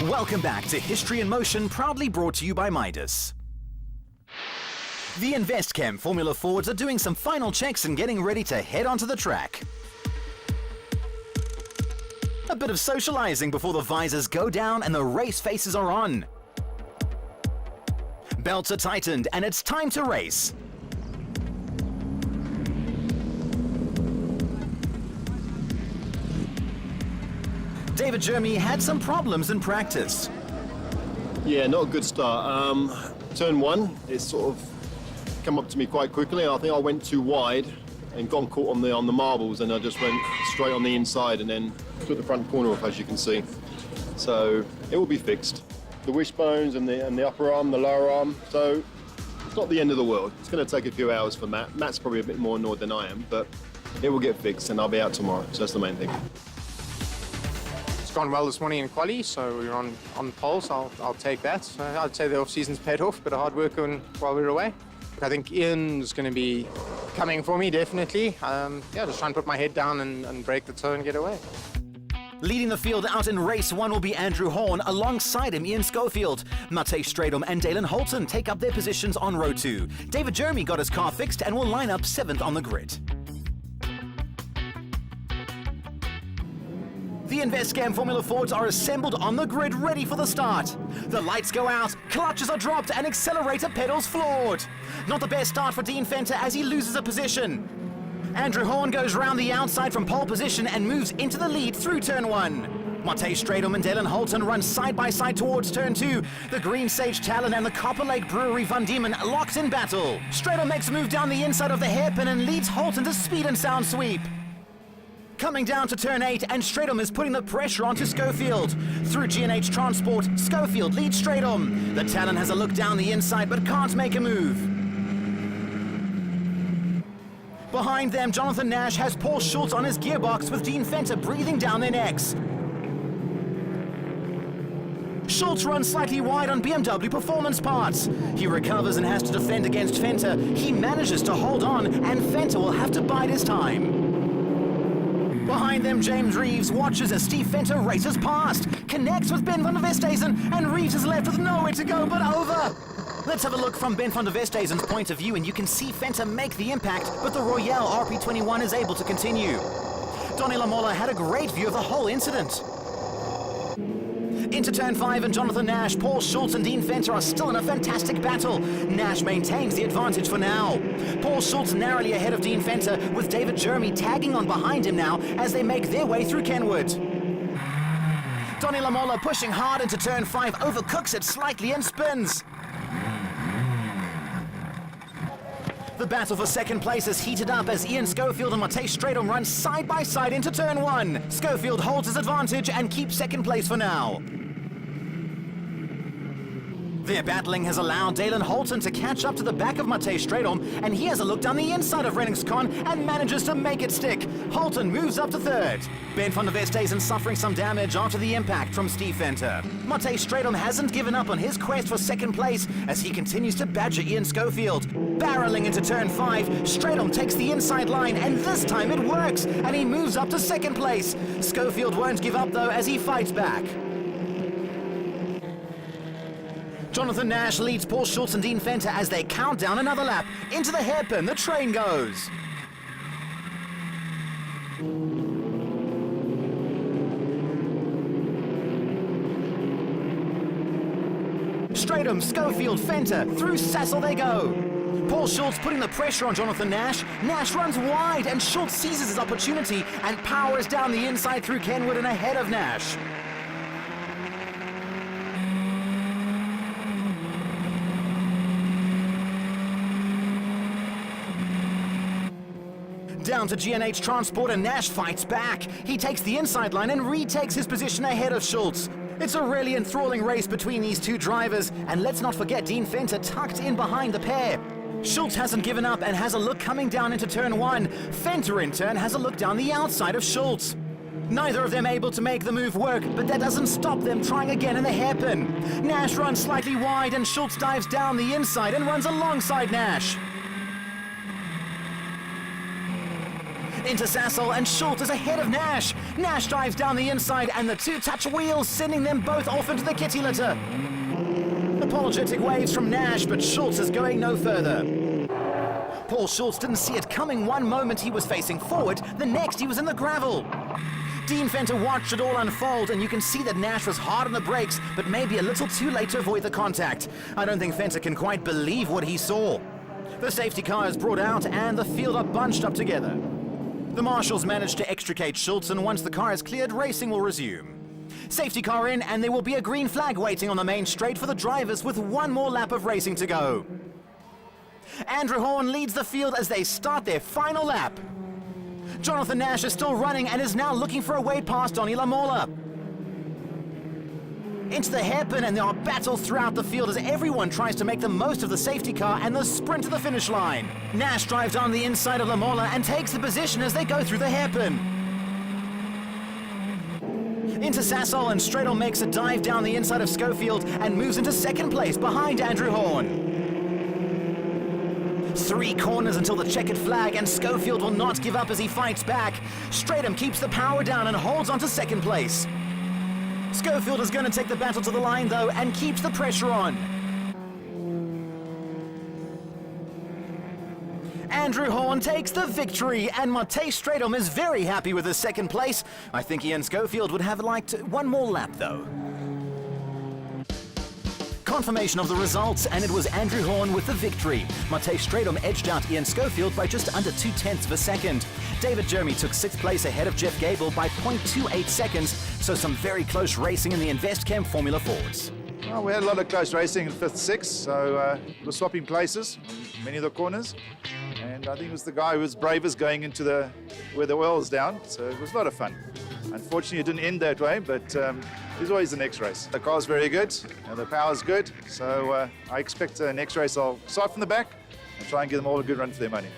Welcome back to History in Motion, proudly brought to you by Midas. The Investchem Formula Fords are doing some final checks and getting ready to head onto the track. A bit of socializing before the visors go down and the race faces are on. Belts are tightened and it's time to race. David Jeremy had some problems in practice. Yeah, not a good start. Turn one, it sort of come up to me quite quickly. I think I went too wide and got caught on the marbles, and I just went straight on the inside and then took the front corner off, as you can see. So it will be fixed. The wishbones and the upper arm, the lower arm. So it's not the end of the world. It's going to take a few hours for Matt. Matt's probably a bit more annoyed than I am, but it will get fixed and I'll be out tomorrow. So that's the main thing. It's gone well this morning in quali, so we're on pole, so I'll take that. I'd say the off-season's paid off, but a hard work while we were away. I think Ian's going to be coming for me, definitely. Just try and put my head down and break the toe and get away. Leading the field out in race one will be Andrew Horne. Alongside him, Ian Schofield. Matthys STRYDOM and Dalan HOLTON take up their positions on row 2. David Jeremy got his car fixed and will line up 7th on the grid. The Investchem Formula Fords are assembled on the grid, ready for the start. The lights go out, clutches are dropped, and accelerator pedals floored. Not the best start for Dean Venter as he loses a position. Andrew Horne goes round the outside from pole position and moves into the lead through turn 1. Matthys STRYDOM and Dalan HOLTON run side by side towards turn 2. The Green Sage Talon and the Copper Lake Brewery Van Diemen locked in battle. STRYDOM makes a move down the inside of the hairpin and leads HOLTON to speed and sound sweep. Coming down to turn 8, and STRYDOM is putting the pressure onto Schofield. Through G&H Transport, Schofield leads STRYDOM. The Talon has a look down the inside but can't make a move. Behind them, Jonathan Nash has Paul Schultz on his gearbox with Dean Venter breathing down their necks. Schultz runs slightly wide on BMW performance parts. He recovers and has to defend against Venter. He manages to hold on, and Venter will have to bide his time. Behind them, James Reeves watches as Steve Venter races past, connects with Ben van der Westhuizen, and Reeves is left with nowhere to go but over. Let's have a look from Ben van der Westhuizen's point of view, and you can see Venter make the impact, but the Royale RP21 is able to continue. Donny Lamola had a great view of the whole incident. Into turn 5, and Jonathan Nash, Paul Schultz and Dean Venter are still in a fantastic battle. Nash maintains the advantage for now. Paul Schultz narrowly ahead of Dean Venter, with David Jeremy tagging on behind him now as they make their way through Kenwood. Donny Lamola pushing hard into turn 5, overcooks it slightly and spins. The battle for second place is heated up as Ian Schofield and Matthys STRYDOM run side by side into turn 1. Schofield holds his advantage and keeps second place for now. Their battling has allowed Dalan HOLTON to catch up to the back of Matthys STRYDOM, and he has a look down the inside of Renningscon and manages to make it stick. HOLTON moves up to 3rd. Ben van der Westhuizen suffering some damage after the impact from Steve Venter. Matthys STRYDOM hasn't given up on his quest for second place as he continues to badger Ian Schofield. Barreling into turn 5, STRYDOM takes the inside line, and this time it works, and he moves up to second place. Schofield won't give up though as he fights back. Jonathan Nash leads Paul Schultz and Dean Venter as they count down another lap. Into the hairpin, the train goes. STRYDOM, Schofield, Venter, through Sassel they go. Paul Schultz putting the pressure on Jonathan Nash. Nash runs wide and Schultz seizes his opportunity and powers down the inside through Kenwood and ahead of Nash. Down to G&H Transport, and Nash fights back. He takes the inside line and retakes his position ahead of Schultz. It's a really enthralling race between these two drivers, and let's not forget Dean Venter tucked in behind the pair. Schultz hasn't given up and has a look coming down into turn 1. Venter in turn has a look down the outside of Schultz. Neither of them able to make the move work, but that doesn't stop them trying again in the hairpin. Nash runs slightly wide and Schultz dives down the inside and runs alongside Nash. Into Sassel, and SCHULTZ is ahead of NASH. NASH drives down the inside, and the two touch wheels, sending them both off into the kitty litter. Apologetic waves from NASH, but SCHULTZ is going no further. Paul Schultz didn't see it coming. One moment he was facing forward, the next he was in the gravel. Dean Venter watched it all unfold, and you can see that NASH was hard on the brakes, but maybe a little too late to avoid the contact. I don't think Venter can quite believe what he saw. The safety car is brought out, and the field are bunched up together. The marshals managed to extricate Schultz, and once the car is cleared, racing will resume. Safety car in, and there will be a green flag waiting on the main straight for the drivers with one more lap of racing to go. Andrew Horne leads the field as they start their final lap. Jonathan Nash is still running and is now looking for a way past Donnie Lamola. Into the hairpin, and there are battles throughout the field as everyone tries to make the most of the safety car and the sprint to the finish line. Nash drives on the inside of Lamola and takes the position as they go through the hairpin. Into Sassel, and STRYDOM makes a dive down the inside of Schofield and moves into second place behind Andrew Horne. 3 corners until the checkered flag, and Schofield will not give up as he fights back. STRYDOM keeps the power down and holds on to second place. Schofield is going to take the battle to the line though and keeps the pressure on. Andrew Horne takes the victory, and Matthys STRYDOM is very happy with his second place. I think Ian Schofield would have liked one more lap though. Confirmation of the results, and it was Andrew Horne with the victory. Matthys STRYDOM edged out Ian Schofield by just under 0.2 of a second. David Jeremy took 6th place ahead of Jeff Gable by 0.28 seconds, so some very close racing in the Investchem Formula Fords. Well, we had a lot of close racing in 5th, 6th, so we're swapping places on many of the corners. And I think it was the guy who was bravest going into where the oil is down, so it was a lot of fun. Unfortunately, it didn't end that way, but there's always the next race. The car's very good, and the power's good, so I expect the next race I'll start from the back and try and give them all a good run for their money.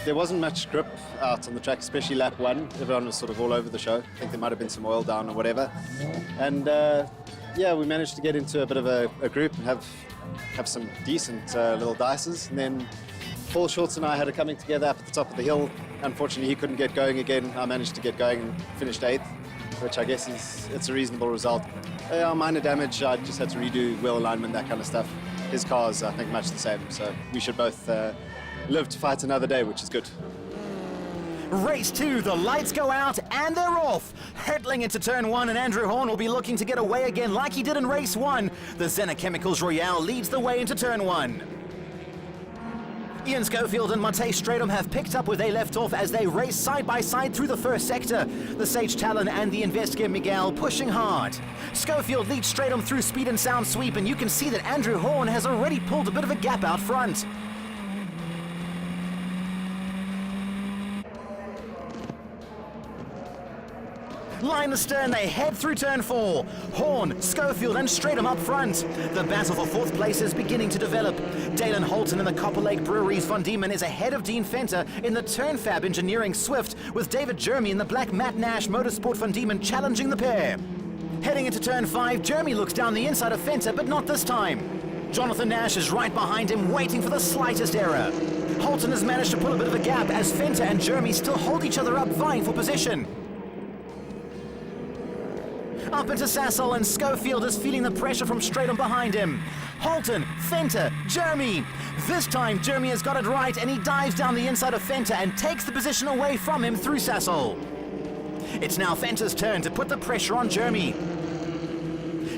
There wasn't much grip out on the track, especially lap 1. Everyone was sort of all over the show. I think there might have been some oil down or whatever. And yeah, we managed to get into a bit of a group and have some decent little dices. And then Paul Schultz and I had a coming together up at the top of the hill. Unfortunately, he couldn't get going again. I managed to get going and finished 8th, which I guess it's a reasonable result. Minor damage, I just had to redo wheel alignment, that kind of stuff. His car's, I think, much the same, so we should both live to fight another day, which is good. Race 2, the lights go out and they're off. Hurtling into turn 1, and Andrew Horne will be looking to get away again like he did in race 1. The Zenna Chemicals Royale leads the way into turn 1. Ian Schofield and Matthys STRYDOM have picked up where they left off as they race side by side through the first sector. The Sage Talon and the Investchem Miguel pushing hard. Schofield leads STRYDOM through speed and sound sweep, and you can see that Andrew Horne has already pulled a bit of a gap out front. Line astern, they head through turn 4. Horne, Schofield and STRYDOM up front. The battle for 4th place is beginning to develop. Dalan HOLTON in the Copper Lake Breweries Van Diemen is ahead of Dean Venter in the Turnfab Engineering Swift, with David Jeremy in the Black Matt Nash Motorsport Van Diemen challenging the pair. Heading into turn 5, Jeremy looks down the inside of Venter, but not this time. Jonathan Nash is right behind him, waiting for the slightest error. HOLTON has managed to pull a bit of a gap as Venter and Jeremy still hold each other up, vying for position. Up into Sassel, and Schofield is feeling the pressure from STRYDOM behind him. HOLTON, Venter, Jeremy. This time Jeremy has got it right, and he dives down the inside of Venter and takes the position away from him through Sassel. It's now Venter's turn to put the pressure on Jeremy.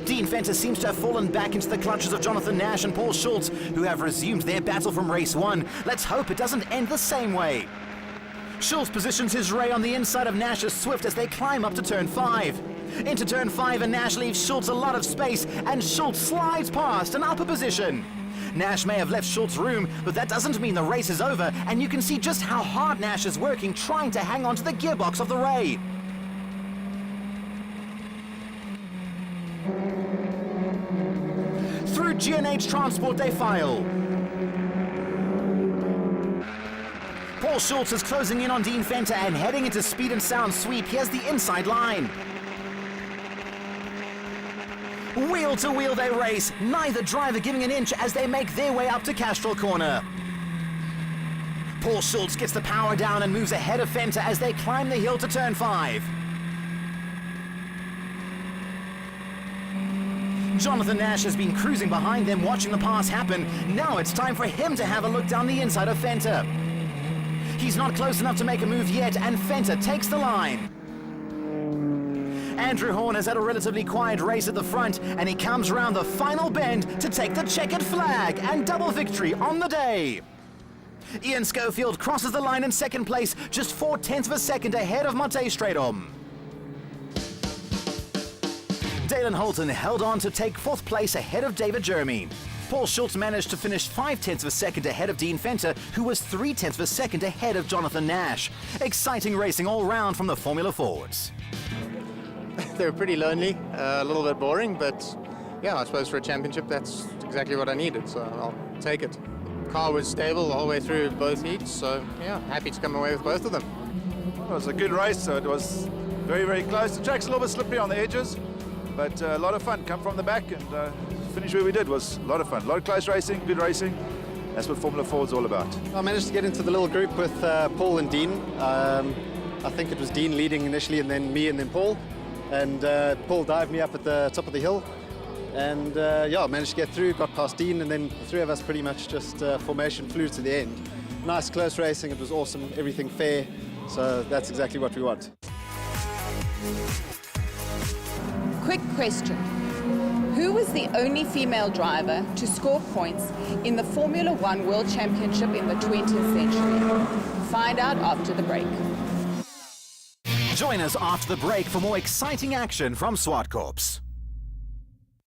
Dean Venter seems to have fallen back into the clutches of Jonathan Nash and Paul Schultz, who have resumed their battle from race 1. Let's hope it doesn't end the same way. Schultz positions his ray on the inside of Nash's Swift as they climb up to turn 5. Into turn 5, and Nash leaves Schultz a lot of space, and Schultz slides past an upper position. Nash may have left Schultz room, but that doesn't mean the race is over, and you can see just how hard Nash is working trying to hang on to the gearbox of the ray. Through G&H Transport they file. Paul Schultz is closing in on Dean Venter and heading into speed and sound sweep. He has the inside line. Wheel to wheel they race, neither driver giving an inch as they make their way up to Castrol Corner. Paul Schultz gets the power down and moves ahead of Venter as they climb the hill to turn 5. Jonathan Nash has been cruising behind them, watching the pass happen. Now it's time for him to have a look down the inside of Venter. He's not close enough to make a move yet, and Venter takes the line. Andrew Horne has had a relatively quiet race at the front, and he comes around the final bend to take the checkered flag and double victory on the day. Ian Schofield crosses the line in second place, just 0.4 of a second ahead of Matthys STRYDOM. Dalan HOLTON held on to take 4th place ahead of David Jeremy. Paul Schultz managed to finish 0.5 of a second ahead of Dean Venter, who was 0.3 of a second ahead of Jonathan Nash. Exciting racing all round from the Formula Fords. They were pretty lonely, a little bit boring, but yeah, I suppose for a championship that's exactly what I needed, so I'll take it. The car was stable all the way through both heats, so yeah, happy to come away with both of them. It was a good race, so it was very, very close. The track's a little bit slippery on the edges, but a lot of fun. Come from the back and finish where we did was a lot of fun. A lot of close racing, good racing. That's what Formula Ford's all about. I managed to get into the little group with Paul and Dean. I think it was Dean leading initially, and then me, and then Paul. And Paul dived me up at the top of the hill. And yeah, managed to get through, got past Dean, and then the 3 of us pretty much just formation flew to the end. Nice close racing, it was awesome, everything fair. So that's exactly what we want. Quick question. Who was the only female driver to score points in the Formula One World Championship in the 20th century? Find out after the break. Join us after the break for more exciting action from Zwartkops.